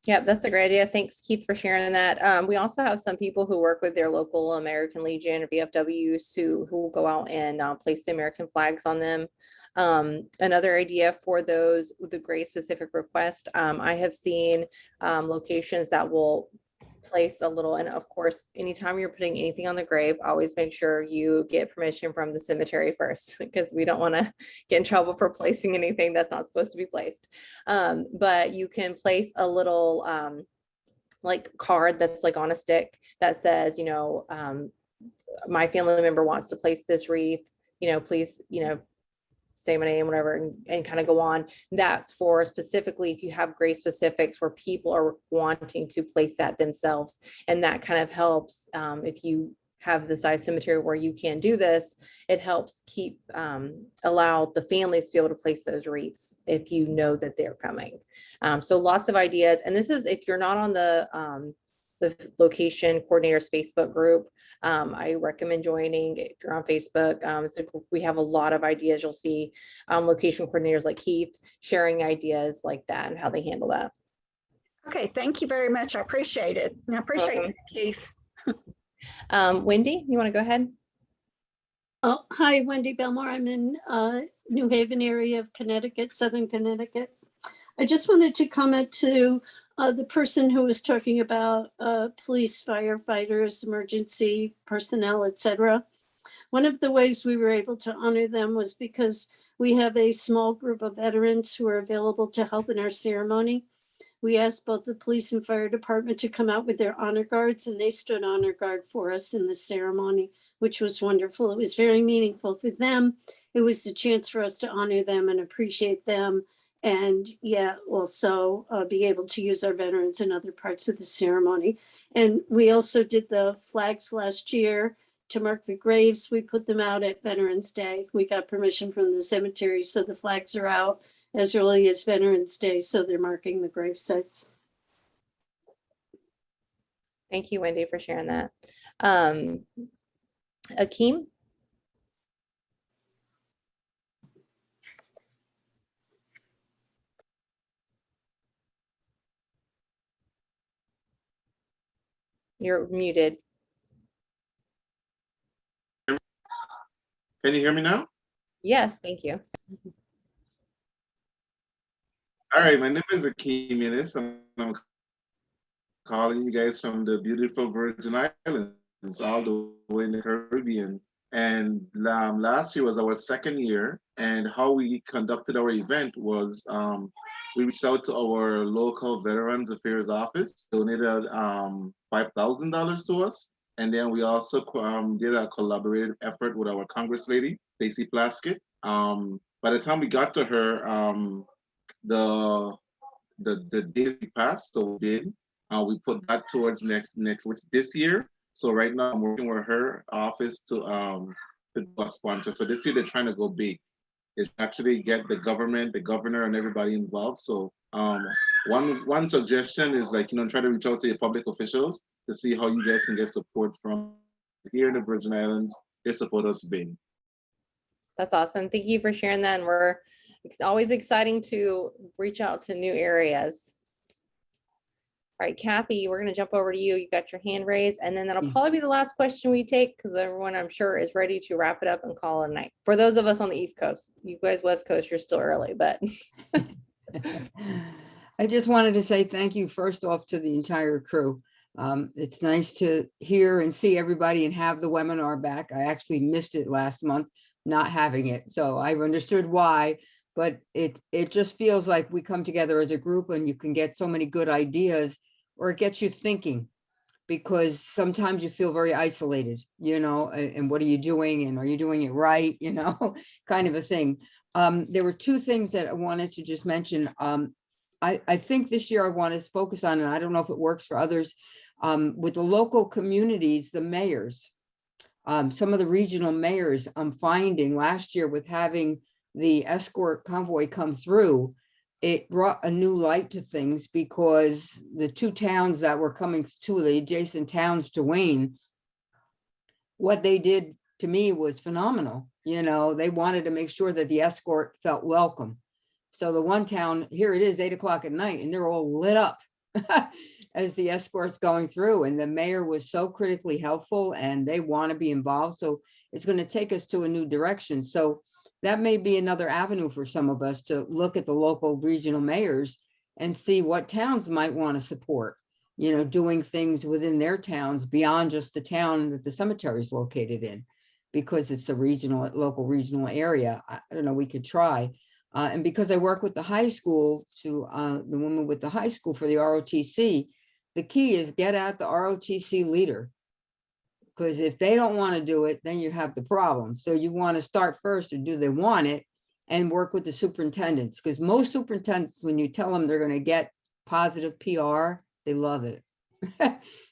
A: Yeah, that's a great idea. Thanks, Keith, for sharing that. We also have some people who work with their local American Legion or VFWs who will go out and place the American flags on them. Another idea for those with the grave specific request, I have seen locations that will place a little, and of course, anytime you're putting anything on the grave, always make sure you get permission from the cemetery first, because we don't want to get in trouble for placing anything that's not supposed to be placed. But you can place a little like card that's like on a stick that says, you know, my family member wants to place this wreath, you know, please, you know, say my name, whatever, and kind of go on. That's for specifically if you have grave specifics where people are wanting to place that themselves. And that kind of helps if you have the size cemetery where you can do this, it helps keep, allow the families to be able to place those wreaths if you know that they're coming. So lots of ideas. And this is, if you're not on the location coordinators Facebook group, I recommend joining if you're on Facebook. We have a lot of ideas. You'll see location coordinators like Keith sharing ideas like that and how they handle that.
O: Okay, thank you very much. I appreciate it. I appreciate it, Keith.
A: Wendy, you want to go ahead?
P: Oh, hi, Wendy Belmore. I'm in New Haven area of Connecticut, Southern Connecticut. I just wanted to comment to the person who was talking about police, firefighters, emergency personnel, etc. One of the ways we were able to honor them was because we have a small group of veterans who are available to help in our ceremony. We asked both the police and fire department to come out with their honor guards, and they stood honor guard for us in the ceremony, which was wonderful. It was very meaningful for them. It was a chance for us to honor them and appreciate them. And also be able to use our veterans in other parts of the ceremony. And we also did the flags last year to mark the graves. We put them out at Veterans Day. We got permission from the cemetery, so the flags are out as early as Veterans Day, so they're marking the grave sites.
A: Thank you, Wendy, for sharing that. Akeem? You're muted.
Q: Can you hear me now?
A: Yes, thank you.
Q: All right, my name is Akeem Yunus, and I'm calling you guys from the beautiful Virgin Islands, all the way in the Caribbean. And last year was our second year, and how we conducted our event was we reached out to our local Veterans Affairs office, donated $5,000 to us, and then we also did a collaborative effort with our Congress lady, Stacey Plaskett. By the time we got to her, the date passed, so we did. We put that towards next which this year. So right now I'm working with her office to do a sponsor. So this year they're trying to go big. They actually get the government, the governor, and everybody involved. So one suggestion is try to reach out to your public officials to see how you guys can get support from here in the Virgin Islands. They support us big.
A: That's awesome. Thank you for sharing that. And it's always exciting to reach out to new areas. All right, Kathy, we're going to jump over to you. You got your hand raised, and then that'll probably be the last question we take because everyone, I'm sure, is ready to wrap it up and call it a night. For those of us on the East Coast, you guys West Coast, you're still early, but.
R: I just wanted to say thank you first off to the entire crew. It's nice to hear and see everybody and have the webinar back. I actually missed it last month, not having it. So I've understood why, but it just feels like we come together as a group and you can get so many good ideas, or it gets you thinking, because sometimes you feel very isolated, and what are you doing? And are you doing it right? Kind of a thing. There were two things that I wanted to just mention. I think this year I want to focus on, and I don't know if it works for others, with the local communities, the mayors, some of the regional mayors, I'm finding last year with having the escort convoy come through, it brought a new light to things, because the two towns that were coming to the adjacent towns to Wayne, what they did to me was phenomenal. They wanted to make sure that the escort felt welcome. So the one town, here it is 8 o'clock at night, and they're all lit up as the escort's going through. And the mayor was so critically helpful, and they want to be involved. So it's going to take us to a new direction. So that may be another avenue for some of us to look at the local regional mayors and see what towns might want to support, doing things within their towns beyond just the town that the cemetery is located in, because it's a local regional area. I don't know, we could try. And because I work with the high school, the woman with the high school for the ROTC, the key is get at the ROTC leader. Because if they don't want to do it, then you have the problem. So you want to start first, or do they want it, and work with the superintendents. Because most superintendents, when you tell them they're going to get positive PR, they love it.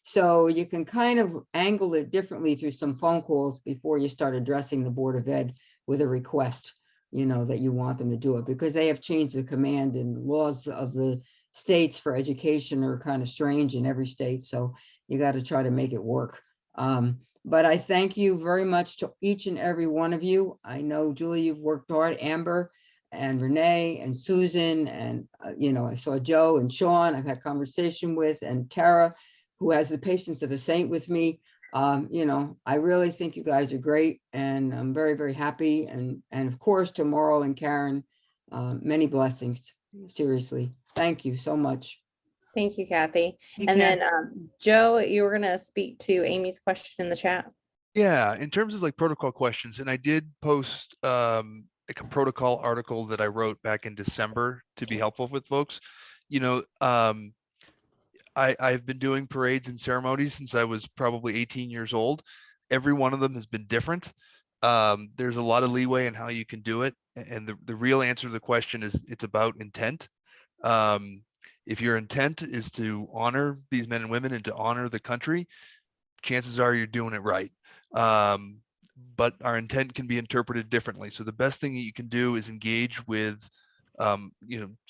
R: So you can kind of angle it differently through some phone calls before you start addressing the Board of Ed with a request, that you want them to do it, because they have changed the command, and laws of the states for education are kind of strange in every state. So you got to try to make it work. But I thank you very much to each and every one of you. I know, Julie, you've worked hard, Amber and Renee and Susan, and I saw Joe and Sean I've had conversation with, and Tara, who has the patience of a saint with me. I really think you guys are great, and I'm very, very happy. And of course, to Morrow and Karen, many blessings. Seriously, thank you so much.
A: Thank you, Kathy. And then Joe, you were going to speak to Amy's question in the chat.
K: Yeah, in terms of protocol questions, and I did post a protocol article that I wrote back in December to be helpful with folks. I've been doing parades and ceremonies since I was probably 18 years old. Every one of them has been different. There's a lot of leeway in how you can do it. And the real answer to the question is it's about intent. If your intent is to honor these men and women and to honor the country, chances are you're doing it right. But our intent can be interpreted differently. So the best thing that you can do is engage with, some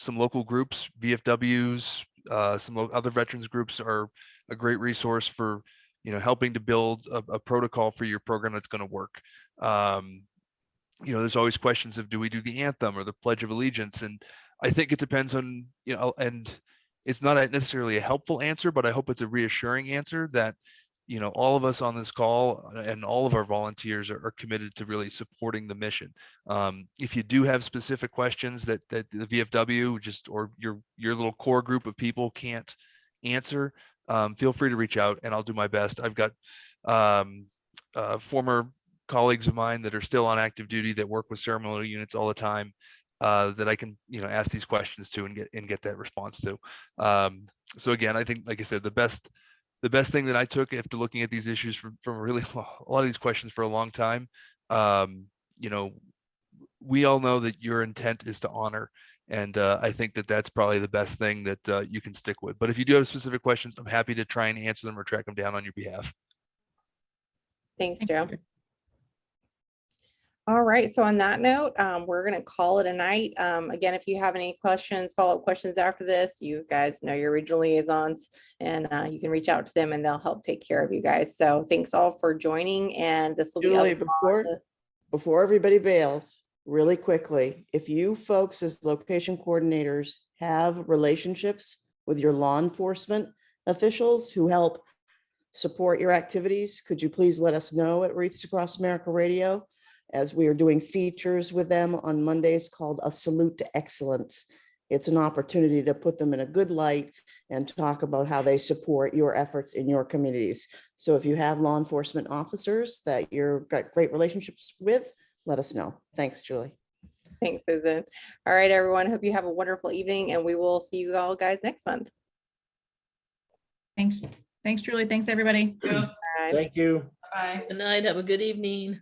K: local groups, VFWs, some other veterans groups are a great resource for, helping to build a protocol for your program that's going to work. There's always questions of, do we do the anthem or the Pledge of Allegiance? And I think it depends on, and it's not necessarily a helpful answer, but I hope it's a reassuring answer that, all of us on this call and all of our volunteers are committed to really supporting the mission. If you do have specific questions that the VFW or your little core group of people can't answer, feel free to reach out and I'll do my best. I've got former colleagues of mine that are still on active duty that work with ceremonial units all the time, that I can, ask these questions to and get that response to. So again, I think, like I said, the best thing that I took after looking at these issues from really a lot of these questions for a long time, we all know that your intent is to honor. And I think that that's probably the best thing that you can stick with. But if you do have specific questions, I'm happy to try and answer them or track them down on your behalf.
A: Thanks, Joe. All right, so on that note, we're going to call it a night. Again, if you have any questions, follow-up questions after this, you guys know your regional liaisons, and you can reach out to them and they'll help take care of you guys. So thanks all for joining, and this will
B: Julie,
A: be
B: before everybody bails, really quickly, if you folks as location coordinators have relationships with your law enforcement officials who help support your activities, could you please let us know at Wreaths Across America Radio, as we are doing features with them on Mondays called A Salute to Excellence. It's an opportunity to put them in a good light and talk about how they support your efforts in your communities. So if you have law enforcement officers that you've got great relationships with, let us know. Thanks, Julie.
A: Thanks, Susan. All right, everyone. Hope you have a wonderful evening, and we will see you all guys next month.
C: Thanks, Julie. Thanks, everybody.
D: Thank you.
C: Bye.
G: Good night. Have a good evening.